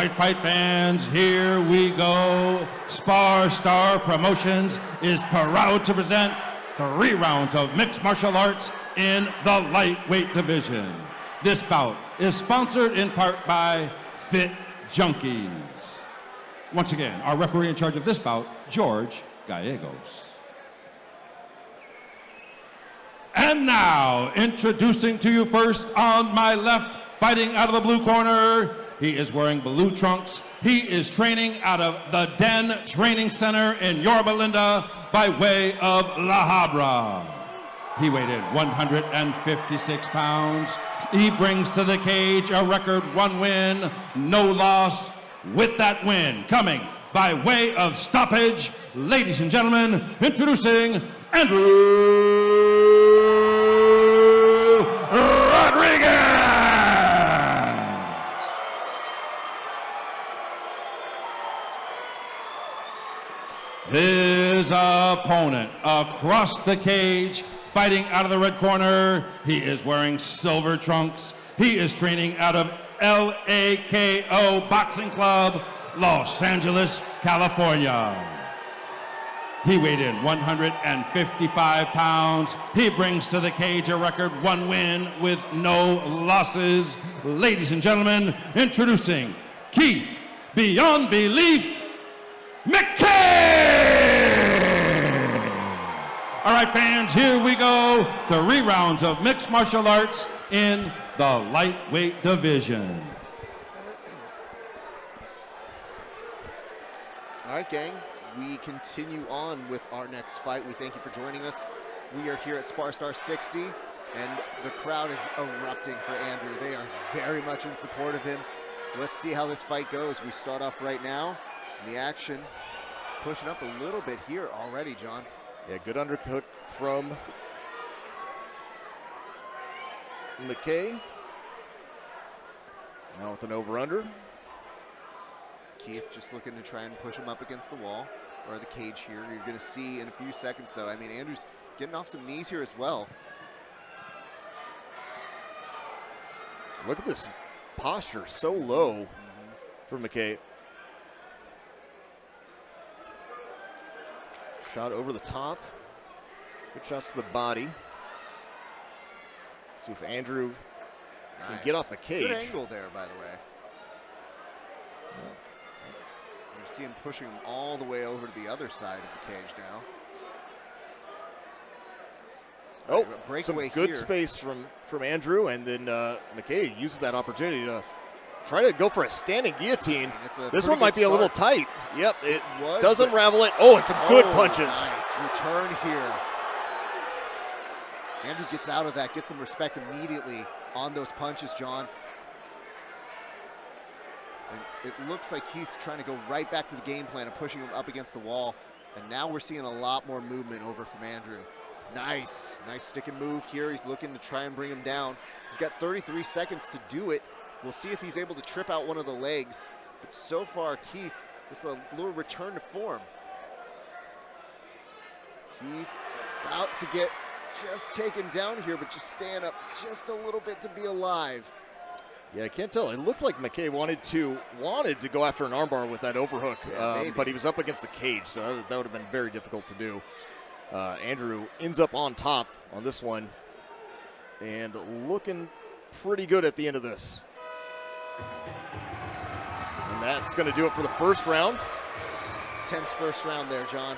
right, fight fans, here we go. SparStar Promotions is proud to present 3 rounds of mixed martial arts in the lightweight division. This bout is sponsored in part by Fit Junkies. Once again, our referee in charge of this bout, George Gallegos. And now, introducing to you first on my left, fighting out of the blue corner, he is wearing blue trunks. He is training out of the Den Training Center in Yorba Linda by way of La Habra. He weighed in 156 pounds. He brings to the cage a record 1 win, no loss. With that win coming by way of stoppage, ladies and gentlemen, introducing Andrew Rodriquez. His opponent across the cage, fighting out of the red corner, he is wearing silver trunks. He is training out of LAKO Boxing Club, Los Angeles, California. He weighed in 155 pounds. He brings to the cage a record 1 win with no losses. Ladies and gentlemen, introducing Keith Beyond Belief McKay! All right, fans, here we go. 3 rounds of mixed martial arts in the lightweight division. All right, gang, we continue on with our next fight. We thank you for joining us. We are here at SparStar 60, and the crowd is erupting for Andrew. They are very much in support of him. Let's see how this fight goes. We start off right now. The action pushing up a little bit here already, John. Yeah, good underhook from McKay. Now with an over-under. Keith just looking to try and push him up against the wall or the cage here. You're going to see in a few seconds, though. I mean, Andrew's getting off some knees here as well. Look at this posture, so low for McKay. Shot over the top. Good shots to the body. See if Andrew can get off the cage. Good angle there, by the way. You see him pushing him all the way over to the other side of the cage now. Oh, breakaway some good here. space from Andrew, and then McKay uses that opportunity to try to go for a standing guillotine. This one might be a little tight. Yep, it does unravel it. Oh, and some good punches. Nice return here. Andrew gets out of that, gets some respect immediately on those punches, John. And it looks like Keith's trying to go right back to the game plan of pushing him up against the wall. And now we're seeing a lot more movement over from Andrew. Nice stick and move here. He's looking to try and bring him down. He's got 33 seconds to do it. We'll see if he's able to trip out one of the legs. But so far, Keith, this is a little return to form. Keith about to get just taken down here, but just staying up just a little bit to be alive. Yeah, I can't tell. It looked like McKay wanted to go after an armbar with that overhook, but he was up against the cage, so that would have been very difficult to do. Andrew ends up on top on this one and looking pretty good at the end of this. And that's going to do it for the first round. Tense first round there, John.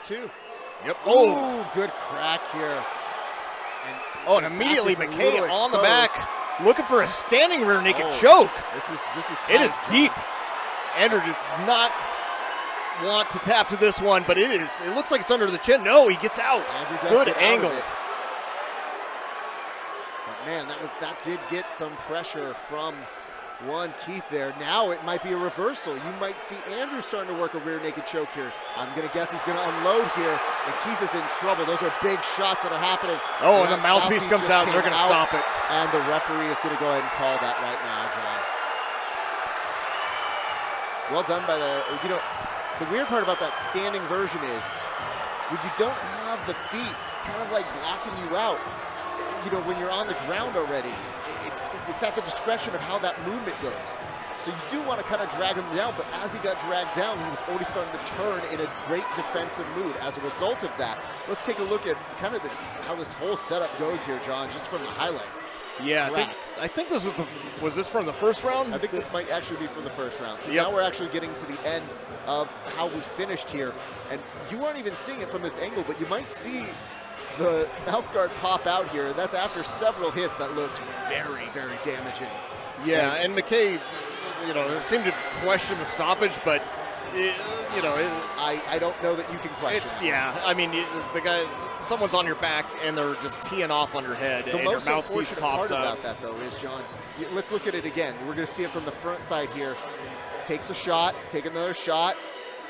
too. Yep. Oh, good crack here. And immediately back is a McKay little on the exposed. back, looking for a standing rear naked Oh, choke. This is It is tight. deep. Andrew does not want to tap to this one, but it looks like it's under the chin. No, he gets out. Andrew does Good get out angle. of it. But man, that did get some pressure from Keith there. Now it might be a reversal. You might see Andrew starting to work a rear naked choke here. I'm going to guess he's going to unload here, and Keith is in trouble. Those are big shots that are happening. Oh, and the mouthpiece comes just out, and they're came going to stop it. And the referee is going to go ahead and call that right now, John. Well done by the weird part about that standing version is when you don't have the feet kind of like blocking you out, when you're on the ground already, it's at the discretion of how that movement goes. So you do want to kind of drag him down, but as he got dragged down, he was already starting to turn in a great defensive mood. As a result of that, let's take a look at kind of how this whole setup goes here, John, just from the highlights. Yeah, I think this was this from the first round? I think this might actually be from the first round. So now we're actually getting to the end of how we finished here. And you weren't even seeing it from this angle, but you might see the mouth guard pop out here. And that's after several hits that looked very, very damaging. Yeah, and McKay, seemed to question the stoppage, but, I don't know that you can question it. I mean, the guy, someone's on your back and they're just teeing off on your head, The and your most mouthpiece unfortunate pops part up. about that, though, is, John, let's look at it again. We're going to see it from the front side here. Takes a shot, take another shot.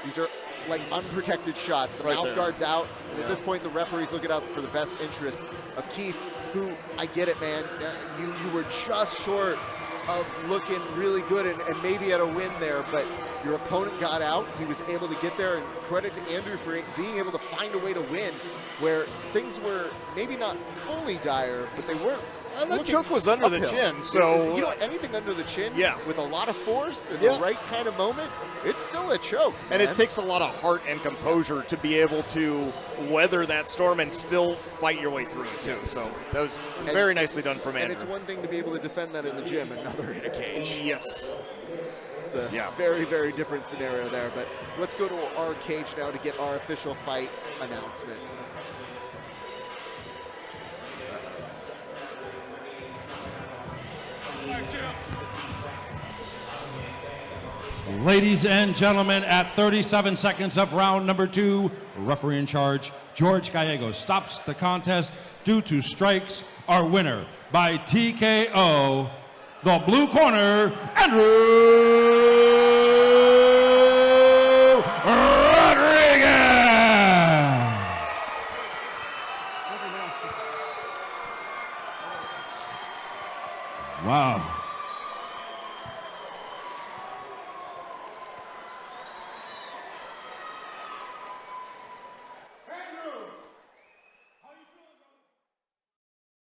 These are like unprotected shots. The mouth guard's out. And at this point, the referee's looking out for the best interest of Keith, who, I get it, man. You were just short of looking really good and maybe at a win there, but your opponent got out. He was able to get there, and credit to Andrew for being able to find a way to win where things were maybe not fully dire, but they weren't. And the choke was under the chin, so anything under the chin with a lot of force and Yeah. the right kind of moment, it's still a choke. And man. it takes a lot of heart and composure to be able to weather that storm and still fight your way through it, too. So that was very nicely done from Andrew. And it's one thing to be able to defend that in the gym, another in a cage. Yes. It's a very, very different scenario there. But let's go to our cage now to get our official fight announcement. Ladies and gentlemen, at 37 seconds of round number 2, referee in charge, George Gallegos, stops the contest due to strikes. Our winner by TKO, the blue corner, Andrew Rodriquez. Wow.